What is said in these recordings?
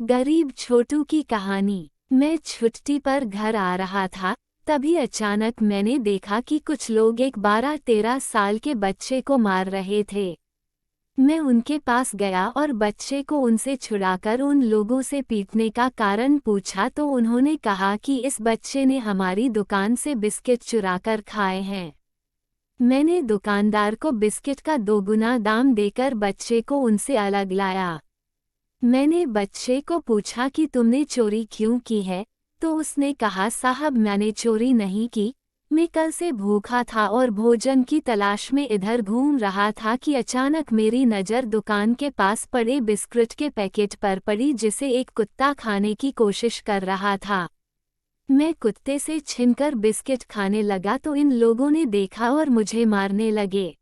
गरीब छोटू की कहानी। मैं छुट्टी पर घर आ रहा था, तभी अचानक मैंने देखा कि कुछ लोग एक 12-13 साल के बच्चे को मार रहे थे। मैं उनके पास गया और बच्चे को उनसे छुड़ाकर उन लोगों से पीटने का कारण पूछा तो उन्होंने कहा कि इस बच्चे ने हमारी दुकान से बिस्किट चुराकर खाए हैं। मैंने दुकानदार को बिस्किट का 2 गुना दाम देकर बच्चे को उनसे अलग लाया। मैंने बच्चे को पूछा कि तुमने चोरी क्यों की है, तो उसने कहा साहब मैंने चोरी नहीं की, मैं कल से भूखा था और भोजन की तलाश में इधर घूम रहा था कि अचानक मेरी नज़र दुकान के पास पड़े बिस्कुट के पैकेट पर पड़ी जिसे एक कुत्ता खाने की कोशिश कर रहा था। मैं कुत्ते से छीनकर बिस्किट खाने लगा तो इन लोगों ने देखा और मुझे मारने लगे।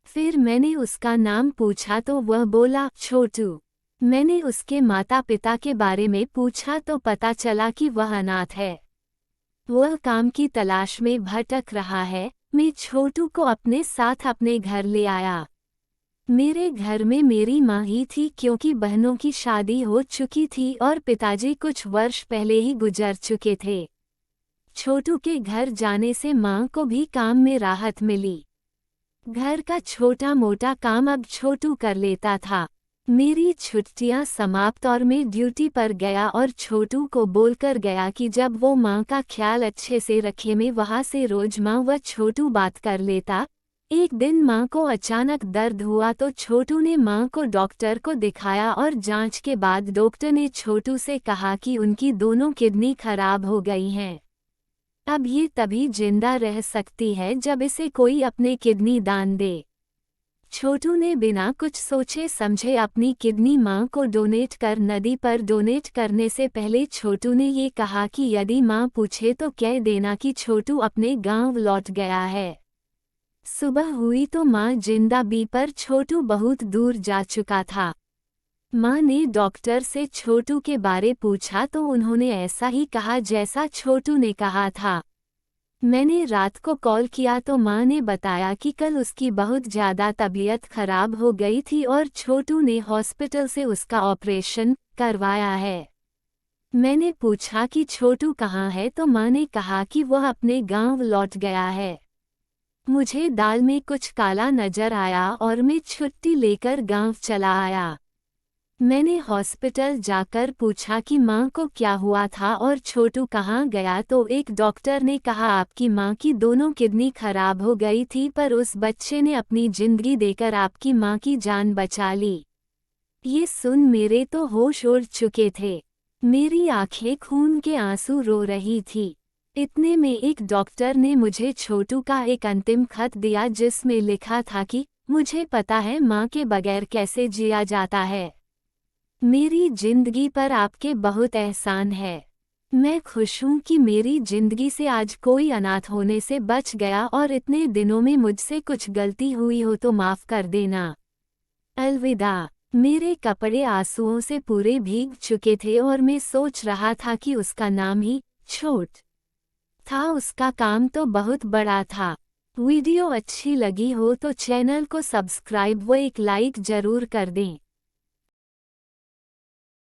फिर मैंने उसका नाम पूछा तो वह बोला छोटू। मैंने उसके माता पिता के बारे में पूछा तो पता चला कि वह अनाथ है। वह काम की तलाश में भटक रहा है। मैं छोटू को अपने साथ अपने घर ले आया। मेरे घर में मेरी माँ ही थी क्योंकि बहनों की शादी हो चुकी थी और पिताजी कुछ वर्ष पहले ही गुजर चुके थे। छोटू के घर जाने से माँ को भी काम में राहत मिली। घर का छोटा मोटा काम अब छोटू कर लेता था। मेरी छुट्टियां समाप्त और मैं ड्यूटी पर गया और छोटू को बोलकर गया कि जब वो माँ का ख्याल अच्छे से रखे मैं वहाँ से रोज माँ व छोटू बात कर लेता। एक दिन माँ को अचानक दर्द हुआ तो छोटू ने माँ को डॉक्टर को दिखाया और जांच के बाद डॉक्टर ने छोटू से कहा कि उनकी दोनों किडनी खराब हो गई हैं। अब ये तभी जिंदा रह सकती है जब इसे कोई अपने किडनी दान दे। छोटू ने बिना कुछ सोचे समझे अपनी किडनी माँ को डोनेट कर नदी पर डोनेट करने से पहले छोटू ने ये कहा कि यदि माँ पूछे तो कह देना कि छोटू अपने गांव लौट गया है। सुबह हुई तो माँ जिंदा भी पर छोटू बहुत दूर जा चुका था। माँ ने डॉक्टर से छोटू के बारे पूछा तो उन्होंने ऐसा ही कहा जैसा छोटू ने कहा था। मैंने रात को कॉल किया तो माँ ने बताया कि कल उसकी बहुत ज़्यादा तबीयत खराब हो गई थी और छोटू ने हॉस्पिटल से उसका ऑपरेशन करवाया है। मैंने पूछा कि छोटू कहाँ है तो माँ ने कहा कि वह अपने गांव लौट गया है। मुझे दाल में कुछ काला नजर आया और मैं छुट्टी लेकर गांव चला आया। मैंने हॉस्पिटल जाकर पूछा कि माँ को क्या हुआ था और छोटू कहाँ गया तो एक डॉक्टर ने कहा आपकी माँ की दोनों किडनी खराब हो गई थी पर उस बच्चे ने अपनी जिंदगी देकर आपकी माँ की जान बचा ली। ये सुन मेरे तो होश उड़ चुके थे। मेरी आंखें खून के आंसू रो रही थी। इतने में एक डॉक्टर ने मुझे छोटू का एक अंतिम खत दिया जिसमें लिखा था कि मुझे पता है माँ के बगैर कैसे जिया जाता है। मेरी जिंदगी पर आपके बहुत एहसान है। मैं खुश हूँ कि मेरी जिंदगी से आज कोई अनाथ होने से बच गया और इतने दिनों में मुझसे कुछ गलती हुई हो तो माफ़ कर देना। अलविदा। मेरे कपड़े आंसुओं से पूरे भीग चुके थे और मैं सोच रहा था कि उसका नाम ही छोट था। उसका काम तो बहुत बड़ा था। वीडियो अच्छी लगी हो तो चैनल को सब्सक्राइब व एक लाइक जरूर कर दें।